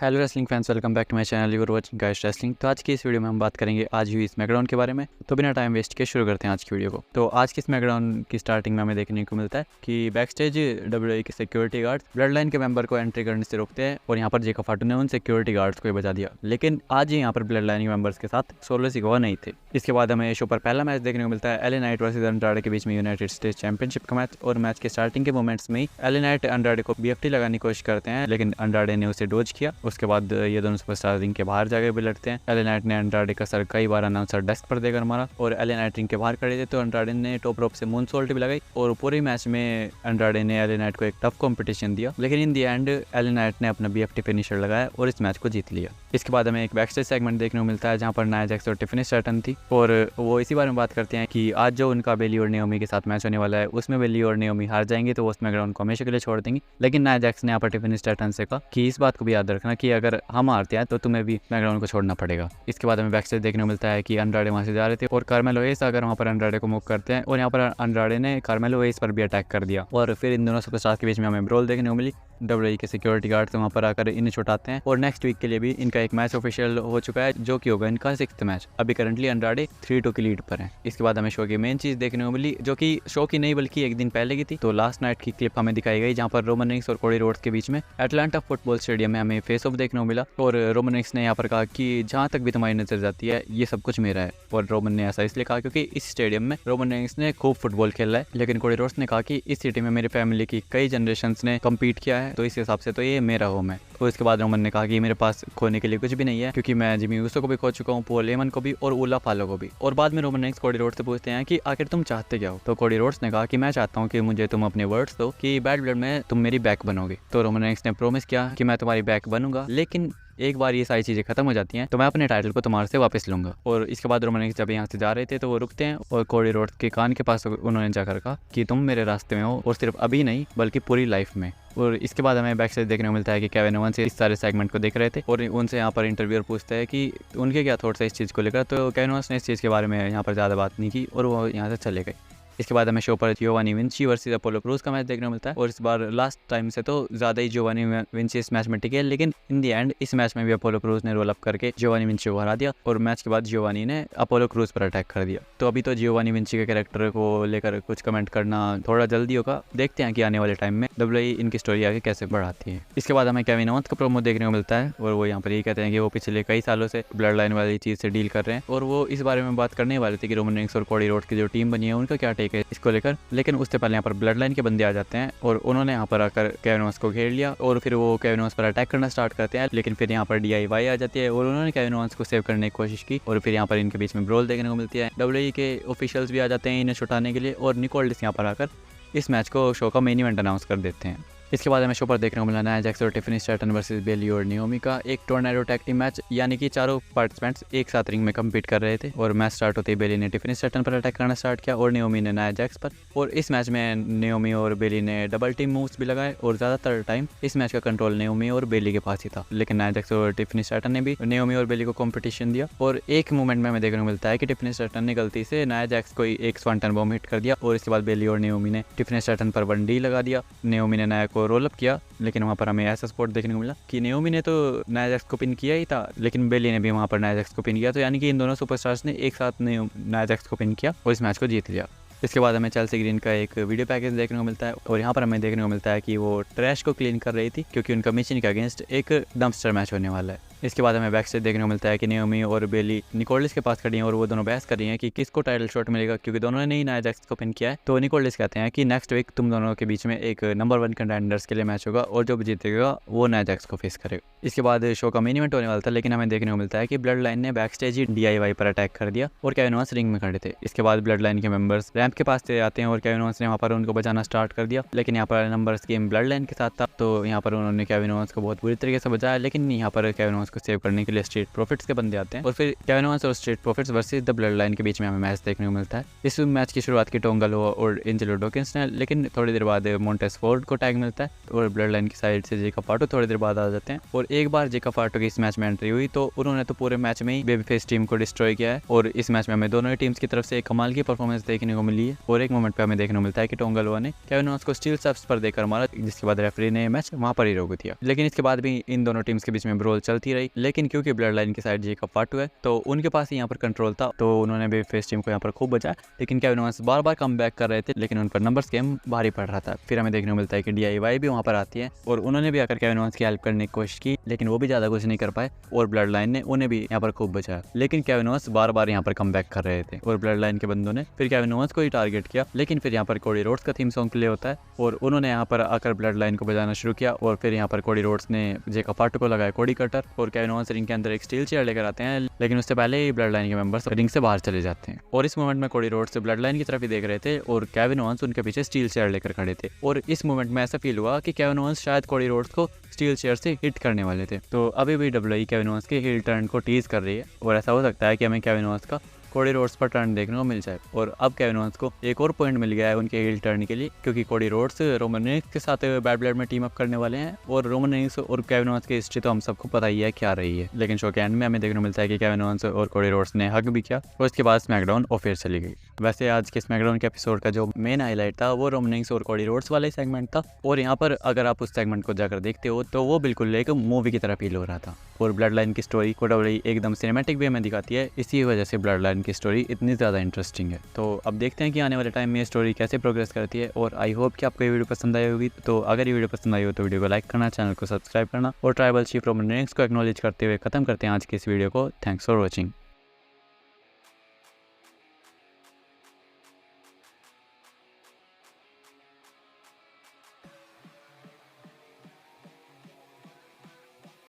Hello wrestling fans, welcome back to my channel you're watching guys wrestling. तो आज की इस वीडियो में हम बात करेंगे आज हुई स्मैकडाउन के बारे में। तो बिना टाइम वेस्ट के शुरू करते हैं आज की वीडियो को। तो आज की स्मैकडाउन की स्टार्टिंग में हमें देखने को मिलता है कि बैक स्टेज डब्ल्यूडब्ल्यूई के सिक्योरिटी गार्ड्स ब्लड लाइन के मेंबर को एंट्री करने से रोकते हैं और यहाँ पर जेका फाटू ने उन सिक्योरिटी गार्ड्स को बचा दिया। लेकिन आज ही यहाँ पर ब्लड लाइन के मेंबर्स के साथ सोलो सिकोआ नहीं थे। इसके बाद हमें शो पर पहला मैच देखने को मिलता है एले नाइट वर्सेस अंड्राडे के बीच में यूनाइटेड स्टेट्स चैंपियनशिप का मैच। और मैच के स्टार्टिंग के मोमेंट्स में ही एले नाइट अंड्राडे को बीएफटी लगाने की कोशिश करते हैं, लेकिन अंड्राडे ने उसे डोज किया। उसके बाद ये दोनों सुपरस्टार रिंग के बाहर जाकर भी लड़ते हैं। एले नाइट ने अंड्राडे का सर कई बार अनाउंसर डेस्क पर देकर मारा और एले नाइट रिंग के बाहर खड़े थे तो अंड्राडे ने टॉप रोप से मूनसॉल्ट भी लगाई और पूरे मैच में अंड्राडे ने एले नाइट को एक टफ कंपटीशन दिया। लेकिन इन दी एंड एले नाइट ने अपना बीएफटी फिनिशर लगाया और इस मैच को जीत लिया। इसके बाद हमें एक बैकस्टेज सेगमेंट देखने को मिलता है जहां पर नाया जैक्स और टिफनी स्ट्रैटन थी और वो इसी बारे में बात करते हैं कि आज जो उनका बेली और नेओमी के साथ मैच होने वाला है उसमें बेली और नेओमी हार जाएंगे तो वो स्मैकडाउन को हमेशा के लिए छोड़ देंगे। लेकिन नाया जैक्स ने यहाँ पर टिफनी स्ट्रैटन से कहा कि इस बात को भी याद रखना कि अगर हम हारते हैं तो तुम्हें भी स्मैकडाउन को छोड़ना पड़ेगा। इसके बाद हमें बैकस्टेज देखने को मिलता है कि अंड्राडे वहां से जा रहे थे और कार्मेलो एस अगर वहां पर अंड्राडे को मूव करते हैं और यहाँ पर अंड्राडे ने कार्मेलो एस पर भी अटैक कर दिया और फिर इन दोनों सुपरस्टार्स के बीच में हमें ब्रोल देखने को मिली। डब्ल्यूडब्ल्यूई के सिक्योरिटी गार्ड वहां पर आकर इन्हें छुटाते हैं और नेक्स्ट वीक के लिए भी इनका एक मैच ऑफिशियल हो चुका है जो कि होगा इनका 6th मैच। अभी करंटली अंड्राडे 3-2 की लीड पर है। इसके बाद हमें शो की मेन चीज देखने को मिली जो कि शो की नहीं बल्कि एक दिन पहले की थी। तो लास्ट नाइट की क्लिप हमें दिखाई गई जहां पर रोमन रिंग्स और कोडी रोड्स के बीच में एटलांटा फुटबॉल स्टेडियम में हमें फेस ऑफ देखने को मिला और रोमन रिंग्स ने यहाँ पर कहा कि जहां तक भी तुम्हारी नजर जाती है ये सब कुछ मेरा है। और रोमन ने ऐसा इसलिए कहा क्योंकि इस स्टेडियम में रोमन रिंग्स ने खूब फुटबॉल खेला है। लेकिन कोडी रोड्स ने कहा कि इस सिटी में मेरी फैमिली की कई जनरेशंस ने कम्पीट किया है तो इस हिसाब से तो ये मेरा होम है। तो इसके बाद रोमन ने कहा कि मेरे पास खोने के लिए कुछ भी नहीं है क्योंकि मैं जिमी यूसो को भी खो चुका हूँ, पॉल हेमन को भी और उला फालो को भी। और बाद में रोमन रिंग्स कोडी रोड्स से पूछते हैं कि आखिर तुम चाहते क्या हो। तो कोडी रोड्स ने कहा कि मैं चाहता हूँ कि मुझे तुम अपने वर्ड्स दो कि बैड ब्लड में तुम मेरी बैक बनोगे। तो रोमन रिंग्स ने प्रॉमिस किया कि मैं तुम्हारी बैक बनूंगा, लेकिन एक बार ये सारी चीजें खत्म हो जाती हैं तो मैं अपने टाइटल को तुम्हारे से वापस लूंगा। और इसके बाद रोमन रिंग्स जब यहाँ से जा रहे थे तो वो रुकते हैं और कोडी रोड्स के कान के पास उन्होंने जाकर कहा कि तुम मेरे रास्ते में हो और सिर्फ अभी नहीं बल्कि पूरी लाइफ में। और इसके बाद हमें बैक स्टेज देखने को मिलता है कि केविन ओवंस इस सारे सेगमेंट को देख रहे थे और उनसे यहाँ पर इंटरव्यूअर पूछता है कि उनके क्या थॉट्स है इस चीज़ को लेकर। तो केविन ओवंस ने इस चीज़ के बारे में यहाँ पर ज़्यादा बात नहीं की और वो यहाँ से चले गए। इसके बाद हमें शो पर Giovanni Vinci versus Apollo Crews का मैच देखने को मिलता है और इस बार लास्ट टाइम से तो ज़्यादा ही जियोवानी विंची इस मैच में टिके, लेकिन इन दी एंड इस मैच में भी अपोलो क्रूज ने रोल अप करके जियोवानी विंची को हरा दिया और मैच के बाद जियोवानी ने अपोलो क्रूज पर अटैक कर दिया। तो अभी तो जियोवानी विंची के कैरेक्टर को लेकर कुछ कमेंट करना थोड़ा जल्दी होगा, देखते हैं कि आने वाले टाइम में डब्ल्यूडब्ल्यूई इनकी स्टोरी आगे कैसे बढ़ाती है। इसके बाद हमें केविन ओवंस का प्रोमो देखने को मिलता है और वो यहाँ पर ये कहते हैं कि वो पिछले कई सालों से ब्लड लाइन वाली चीज़ से डील कर रहे हैं और वो इस बारे में बात करने वाले थे कि रोमन रिंग्स और कोडी रोड्स की जो टीम बनी है उनका क्या टेक है इसको लेकर। लेकिन उससे पहले यहाँ पर ब्लड लाइन के बंदे आ जाते हैं और उन्होंने यहाँ पर आकर केविन ओवंस को घेर लिया और फिर वो केविन ओवंस पर अटैक करना स्टार्ट करते हैं। लेकिन फिर यहाँ पर DIY आ जाती है और उन्होंने केविन ओवंस को सेव करने की कोशिश की और फिर यहाँ पर इनके बीच में ब्रोल देखने को मिलती है। डब्ल्यूडब्ल्यूई के ऑफिशियल्स भी आ जाते हैं इन्हें छुटाने के लिए और निको अल्डिस यहाँ पर आकर इस मैच को शो का मेन इवेंट अनाउंस कर देते हैं। इसके बाद हमें शो पर देखने को मिला नाया जैक्स और टिफनी स्ट्रैटन वर्सेस बेली और नियोमी का एक टोर्नेडो टैग टीम मैच, यानी कि चारों पार्टिसिपेंट्स एक साथ रिंग में कम्पीट कर रहे थे। और मैच स्टार्ट होते ही बेली ने टिफनी स्ट्रैटन पर अटैक करना स्टार्ट किया और नियोमी ने नाया जैक्स पर। और इस मैच में नियोमी और बेली ने डबल टीम मूव्स भी लगाए और ज़्यादातर टाइम इस मैच का कंट्रोल नियोमी और बेली के पास ही था। लेकिन नाया जैक्स और टिफनी स्ट्रैटन ने भी नियोमी और बेली को कॉम्पिटिशन दिया और एक मूवमेंट में हमें देखने को मिलता है कि टिफनी स्ट्रैटन ने गलती से नाया जैक्स को एक स्वांटन बॉम्ब हिट कर दिया और इसके बाद बेली और नियोमी ने टिफनी स्ट्रैटन पर 1D लगा दिया। नियोमी ने नाया को रोल अप किया, लेकिन वहाँ पर हमें ऐसा स्पॉट देखने को मिला कि नियोमी ने तो नाया जैक्स को पिन किया ही था, लेकिन बेली ने भी वहाँ पर नाया जैक्स को पिन किया। तो यानी कि इन दोनों सुपरस्टार्स ने एक साथ नाया जैक्स को पिन किया और इस मैच को जीत लिया। इसके बाद हमें चेल्सी ग्रीन का एक वीडियो पैकेज देखने को मिलता है और यहाँ पर हमें देखने को मिलता है कि वो ट्रैश को क्लीन कर रही थी क्योंकि उनका मिशन के अगेंस्ट एक डंपस्टर मैच होने वाला है। इसके बाद हमें बैक स्टेज देखने को मिलता है कि नियोमी और बेली निकोल्डिस के पास खड़ी हैं और वो दोनों बहस कर रही हैं कि किसको टाइटल शॉट मिलेगा क्योंकि दोनों ने ही नाया जैक्स को पिन किया है। तो निकोल्डिस कहते हैं कि नेक्स्ट वीक तुम दोनों के बीच में एक नंबर 1 कंटेंडर्स के लिए मैच होगा और जो जीतेगा वो नाया जैक्स को फेस करेगा। इसके बाद शो का मेन इवेंट होने वाला था, लेकिन हमें देखने को मिलता है कि ब्लड लाइन ने बैक स्टेज ही DIY पर अटैक कर दिया और केविन ओवंस रिंग में खड़े थे। इसके बाद ब्लड लाइन के मेंबर्स रैंप के पास से आते हैं और केविन ओवंस ने वहाँ पर उनको बचाना स्टार्ट कर दिया। लेकिन यहाँ पर नंबर्स गेम ब्लड लाइन के साथ था तो यहाँ पर उन्होंने केविन ओवंस को बहुत बुरी तरीके से बचाया, लेकिन यहाँ पर केविन ओवंस को सेव करने के लिए स्ट्रीट प्रॉफिट्स के बंदे आते हैं और फिर केविन ओवेंस और street profits versus the blood line के बीच में हमें मैच देखने को मिलता है। इस मैच की शुरुआत की टोंगा लोआ और एंजेलो डॉकिंस ने, लेकिन थोड़ी देर बाद मोंटेस फोर्ड को टैग मिलता है और ब्लड लाइन की साइड से जेका फाटो थोड़ी देर बाद आ जाते हैं। और एक बार जेका फाटो की इस मैच में एंट्री हुई तो उन्होंने तो पूरे मैच में ही बेबी फेस टीम को डिस्ट्रॉय किया है और इस मैच में हमें दोनों ही टीम्स की तरफ से एक कमाल की परफॉर्मेंस देखने को मिली है। और एक मोमेंट पे हमें देखने को मिलता है कि टोंगा लोआ ने केविन ओवेंस को स्टील स्टेप्स पर देकर मारा, जिसके बाद रेफरी ने मैच वहां पर ही रोक दिया। लेकिन इसके बाद भी इन दोनों टीम्स के बीच में ब्रोल चलती रही, लेकिन क्योंकि ब्लड लाइन की साइड जेका फाटो है तो उनके पास ही यहाँ पर कंट्रोल था, तो उन्होंने बेबी फेस टीम को यहाँ पर खूब बचाया। लेकिन केविन ओवेंस बार बार कम बैक कर रहे थे, लेकिन उन पर नंबर्स गेम भारी पड़ रहा था। फिर हमें देखने को मिलता है कि DIY भी वहाँ पर आती है और उन्होंने भी आकर केविन ओवेंस की हेल्प करने की कोशिश की, लेकिन वो भी ज़्यादा कुछ नहीं कर पाए और ब्लड लाइन ने उन्हें भी यहाँ पर खूब बचाया। लेकिन केविन ओवेंस बार बार यहाँ पर कम बैक कर रहे थे और ब्लड लाइन के बंदों ने फिर केविन ओवेंस को ही टारगेट किया। लेकिन फिर यहाँ पर कोडी रोड्स का थीम सॉन्ग प्ले होता है और उन्होंने यहाँ पर आकर ब्लड लाइन को बजाना शुरू किया और फिर यहाँ पर कोडी रोड्स ने जेका फाटो को लगाया कोडी कटर और केविन ओवेंस रिंग के अंदर एक स्टील चेयर लेकर आते हैं, लेकिन उससे पहले ही ब्लड लाइन के मेंबर्स रिंग से बाहर चले जाते हैं। और इस मोमेंट में कोडी रोड्स ब्लड लाइन की तरफ ही देख रहे थे और केविन ओवेंस उनके पीछे स्टील चेयर लेकर खड़े थे। और इस मोमेंट में ऐसा फील हुआ कि केविन ओवेंस शायद कोडी रोड्स को स्टील चेयर से हिट करने वाले थे। तो अभी भी WWE केविन ओवेंस के हील टर्न को टीज कर रही है और ऐसा हो सकता है कि हमें केविन ओवेंस का कोडी रोड्स पर टर्न देखने को मिल जाए। और अब केविन ओवेंस को एक और पॉइंट मिल गया है उनके हील टर्न के लिए, क्योंकि कोडी रोड्स रोमन रेंस के साथ बैड ब्लड में टीम अप करने वाले हैं और रोमन रेंस और केविन ओवेंस की हिस्ट्री तो हम सबको पता ही है क्या रही है। लेकिन शो के एंड में हमें देखने को मिलता है कि केविन ओवेंस और कोडी रोड्स ने हग भी किया और उसके बाद स्मैकडाउन ऑफियर चली गई। वैसे आज के स्मैकडाउन के एपिसोड का जो मेन हाईलाइट था वो रोमन रेंस और कोडी रोड्स वाला ही सेगमेंट था और यहाँ पर अगर आप उस सेगमेंट को जाकर देखते हो तो वो बिल्कुल एक मूवी की तरह फील हो रहा था। और ब्लड लाइन की स्टोरी को WWE एकदम सिनेमैटिक वे में दिखाती है, इसी वजह से ब्लड लाइन की स्टोरी इतनी ज़्यादा इंटरेस्टिंग है। तो अब देखते हैं कि आने वाले टाइम में ये स्टोरी कैसे प्रोग्रेस करती है और आई होप कि आपको ये वीडियो पसंद आई होगी। तो अगर ये वीडियो पसंद आई हो तो वीडियो को लाइक करना, चैनल को सब्सक्राइब करना और ट्राइबल चीफ रोमन रेंस को एक्नॉलेज करते हुए खत्म करते हैं आज की इस वीडियो को। Thanks for watching.